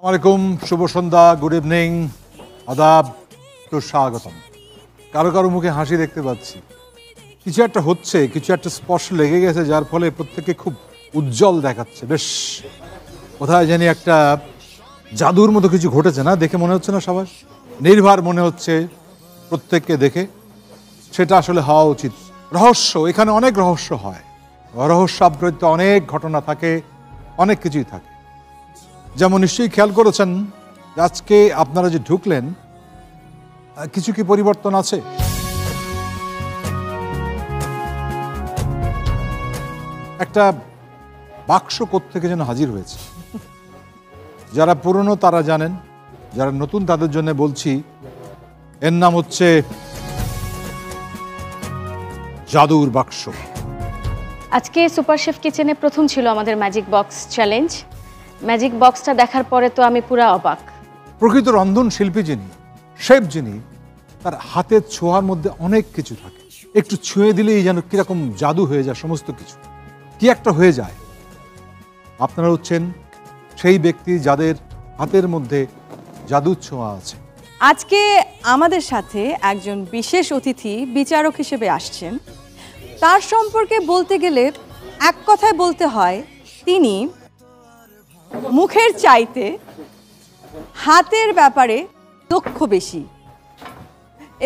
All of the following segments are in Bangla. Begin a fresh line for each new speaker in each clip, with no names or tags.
আসসালামাইকুম, শুভ সন্ধ্যা, গুড ইভিনিং, আদাব, সুস্বাগতম। কারো কারো মুখে হাসি দেখতে পাচ্ছি। কিছু একটা হচ্ছে, কিছু একটা স্পর্শ লেগে গেছে, যার ফলে প্রত্যেকে খুব উজ্জ্বল দেখাচ্ছে। বেশ কোথায় জানি একটা জাদুর মতো কিছু ঘটেছে না? দেখে মনে হচ্ছে না? সবাই নির্ভার মনে হচ্ছে প্রত্যেককে দেখে। সেটা আসলে হওয়া উচিত। রহস্য, এখানে অনেক রহস্য হয়, রহস্য আবৃত অনেক ঘটনা থাকে, অনেক কিছুই থাকে। যেমন নিশ্চয়ই খেয়াল করেছেন আজকে আপনারা যে ঢুকলেন, কিছু কি পরিবর্তন আছে? একটা বাক্স কোত্থেকে যেন হাজির হয়েছে। যারা পুরনো তারা জানেন, যারা নতুন তাদের জন্য বলছি, এর নাম হচ্ছে জাদুর বাক্স।
আজকে সুপার শেফ কিচেনে প্রথম ছিল আমাদের ম্যাজিক বক্স চ্যালেঞ্জ। ম্যাজিক বক্সটা দেখার পরে তো আমি পুরো অবাক।
প্রকৃত রন্ধন শিল্পী যিনি, শেফ যিনি, তার হাতের ছোঁয়ার মধ্যে অনেক কিছু থাকে। একটু ছুঁয়ে দিলেই যেন কিরকম জাদু হয়ে যায়, সমস্ত কিছু কি একটা হয়ে যায়। আপনারা হচ্ছেন সেই ব্যক্তি যাদের হাতের মধ্যে জাদুর ছোঁয়া আছে।
আজকে আমাদের সাথে একজন বিশেষ অতিথি বিচারক হিসেবে আসছেন। তার সম্পর্কে বলতে গেলে এক কথায় বলতে হয়, তিনি মুখের চাইতে হাতের ব্যাপারে দক্ষ বেশি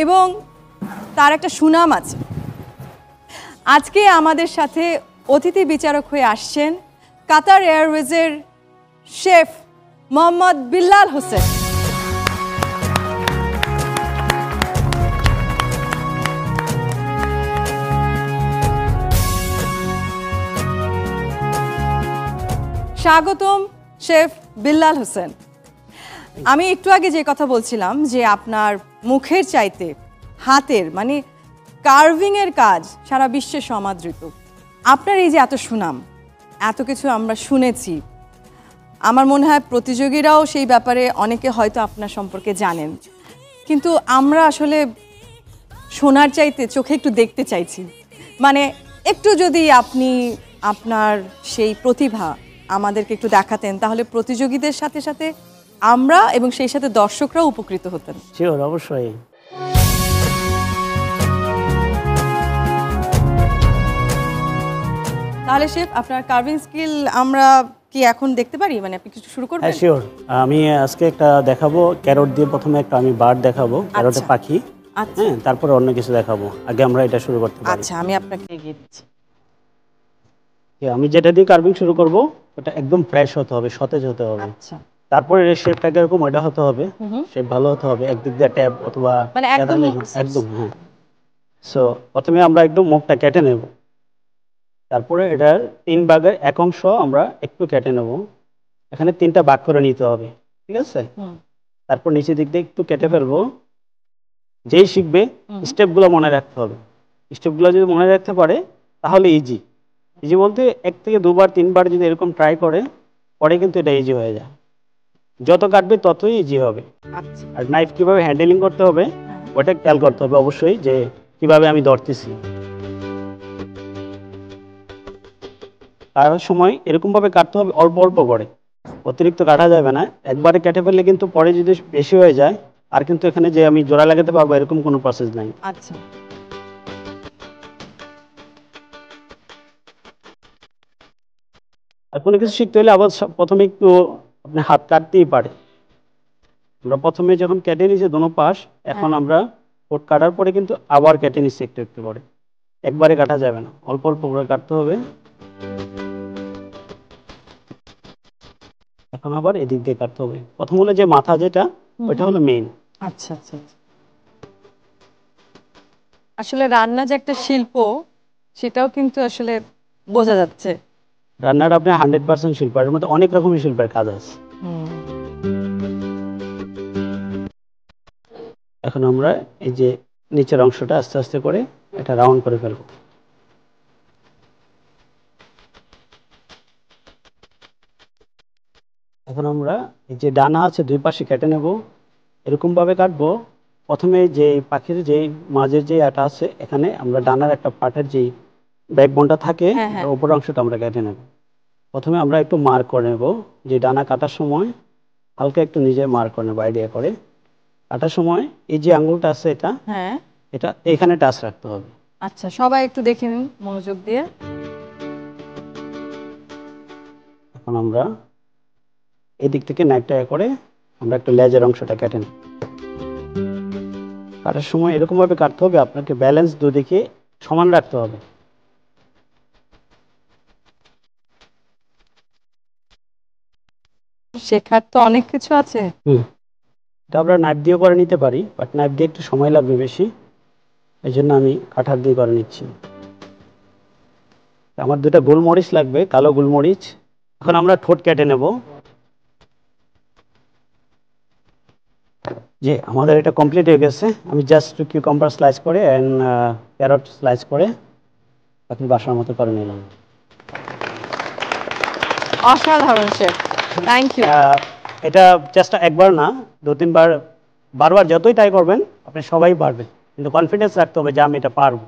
এবং তার একটা সুনাম আছে। আজকে আমাদের সাথে অতিথি বিচারক হয়ে আসছেন কাতার এয়ারওয়েজের শেফ মোহাম্মদ বিল্লাল হোসেন। স্বাগতম শেফ বিল্লাল হোসেন। আমি একটু আগে যে কথা বলছিলাম যে আপনার মুখের চাইতে হাতের মানে কার্ভিংয়ের কাজ সারা বিশ্বে সমাদৃত। আপনার এই যে এত সুনাম, এত কিছু আমরা শুনেছি, আমার মনে হয় প্রতিযোগীরাও সেই ব্যাপারে অনেকে হয়তো আপনার সম্পর্কে জানেন, কিন্তু আমরা আসলে শোনার চাইতে চোখে একটু দেখতে চাইছি। মানে একটু যদি আপনি আপনার সেই প্রতিভা আমাদেরকে একটু দেখাতেন, তাহলে প্রতিযোগীদের সাথে সাথে আমরা এবং সেই সাথে দর্শকরাও উপকৃত হতেন।
শিওর, অবশ্যই।
তাহলে শেফ, আপনার কার্ভিং স্কিল আমরা কি এখন দেখতে পারি? মানে আপনি কিছু শুরু করবেন?
হ্যাঁ, শিওর। আমি আজকে একটা দেখাবো ক্যারট দিয়ে। প্রথমে একটা আমি বার্ড দেখাবো, ক্যারটের পাখি।
আচ্ছা,
হ্যাঁ, তারপরে অন্য কিছু দেখাবো। আগে আমরা এটা শুরু করতে পারি।
আচ্ছা, আমি আপনাকে এগিয়ে দিচ্ছি।
আমি যেটা দিয়ে কার্ভিং শুরু করব ওটা একদম ফ্রেশ হতে হবে, সতেজ হতে হবে।
আচ্ছা,
তারপরে শেপটা এরকম ওটা হতে হবে, শেপ ভালো হতে হবে। একদিক দিয়ে ট্যাব অথবা
মানে একদম
একদম। হ্যাঁ, সো প্রথমে আমরা একদম মুখটা কেটে নেব। তারপরে এটার 3 ভাগের 1 অংশ আমরা একটু কেটে নেব। এখানে 3টা ভাগ করে নিতে হবে, ঠিক আছে? তারপর নিচের দিক দিয়ে একটু কেটে ফেলবো। যেই শিখবে স্টেপগুলো মনে রাখতে হবে। স্টেপগুলো যদি মনে রাখতে পারে তাহলে ইজি। ইজি বলতে 1 থেকে 2 বার 3 বার যদি এরকম ট্রাই করে, পরে কিন্তু এটা ইজি হয়ে যায়। যত কাটবে ততই ইজি হবে।
আচ্ছা,
আর নাইফ কিভাবে হ্যান্ডেলিং করতে হবে ওটা খেয়াল করতে হবে অবশ্যই, যে কিভাবে আমি ধরতেছি। কাটার সময় এরকম ভাবে কাটতে হবে, অল্প অল্প করে, অতিরিক্ত কাটা যাবে না। একবারে কেটে ফেললে কিন্তু পরে যদি বেশি হয়ে যায় আর কিন্তু এখানে যে আমি জোড়া লাগাতে পারবো এরকম কোনো প্রসেস নাই।
আচ্ছা,
আর কোনো কিছু শিখতে হলে আবার প্রথমে একটু আপনি হাত কাটতেই পারে। আমরা প্রথমে যখন কেটে নিয়েছি দোনো পাশ, এখন আমরা কোট কাটার পরে কিন্তু আবার কেটে নিচ্ছি একটু একটু করে। একবারে কাটা যাবে না, অল্প অল্প করে কাটতে হবে। এখন আবার এদিক দিয়ে কাটতে হবে। প্রথম হলো যে মাথা যেটা, ওইটা হলো মেইন।
আচ্ছা, আচ্ছা। আসলে রান্না যে একটা শিল্প, সেটাও কিন্তু আসলে বোঝা যাচ্ছে।
রান্নার আপনি 100% শিল্প, এর মধ্যে অনেক রকমের শিল্পের কাজ আছে। এখন আমরা এই যে নিচের অংশটা আস্তে আস্তে করে এটা রাউন্ড করে ফেলবো। এখন আমরা এই যে ডানা আছে 2 পাশে কেটে নেব। এরকম ভাবে কাটবো। প্রথমে যে পাখির যে মাঝের যে আটা আছে, এখানে আমরা ডানার একটা পার্টের যে ব্যাকবোনটা থাকে, উপর অংশটা আমরা কেটে নেব। প্রথমে আমরা একটু মার্ক করে নেব যে ডানা কাটার সময় হালকা একটু নিজে মার্ক করে নেবো আইডিয়া করে। কাটার সময় এই যে আঙ্গুলটা আছে এটা
হ্যাঁ,
এটা এখানে টাচ রাখতে হবে।
আচ্ছা সবাই একটু দেখে নিন মনোযোগ দিয়ে।
এখন আমরা এই দিক থেকে নাইফটা করে আমরা একটু লেজের অংশটা কেটে নিই। কাটার সময় এরকমভাবে কাটতে হবে, আপনাকে ব্যালেন্স দুদিকে সমান রাখতে হবে।
শেখার তো অনেক কিছু আছে।
এটা আমরা নাইফ দিয়ে করে নিতে পারি, বাট নাইফ দিয়ে একটু সময় লাগবে বেশি, এই জন্য আমি কাঁঠার দিয়ে করে নিচ্ছি। আমার 2টা গোলমরিচ লাগবে, কালো গোলমরিচ। এখন আমরা ঠোঁট কেটে নেব। যে আমাদের এটা কমপ্লিট হয়ে গেছে। আমি জাস্ট কিউকাম্বার স্লাইস করে অ্যান্ড ক্যারট স্লাইস করে আপনি বাসার মতো করে নিলাম।
অসাধারণ শেফ, থ্যাংক ইউ।
এটা জাস্ট একবার না, 2-3 বার, বারবার যতই ট্রাই করবেন আপনি সবাই পারবেন, কিন্তু কনফিডেন্স রাখতে হবে যে আমি এটা পারবো।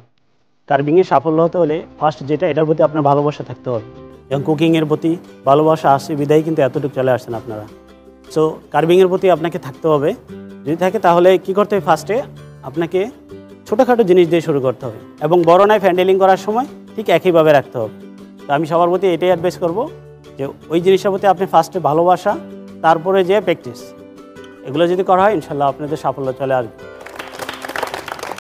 কার্ভিংয়ে সাফল্য হতে হলে ফার্স্ট যেটা, এটার প্রতি আপনার ভালোবাসা থাকতে হবে। এবং কুকিংয়ের প্রতি ভালোবাসা আসছে বিদায় কিন্তু এতটুকু চলে আসছেন আপনারা। সো কার্ভিংয়ের প্রতি আপনাকে থাকতে হবে। যদি থাকে তাহলে কি করতে হবে, ফার্স্টে আপনাকে ছোটোখাটো জিনিস দিয়ে শুরু করতে হবে এবং বড় নাইফ হ্যান্ডেলিং করার সময় ঠিক একইভাবে রাখতে হবে। তো আমি সবার প্রতি এটাই অ্যাডভাইস করব যে ওই জিনিসটার প্রতি আপনি ফার্স্টে ভালোবাসা, তারপরে যে প্র্যাকটিস, এগুলো যদি করা হয় ইনশাল্লাহ আপনাদের সাফল্য চলে আসবে।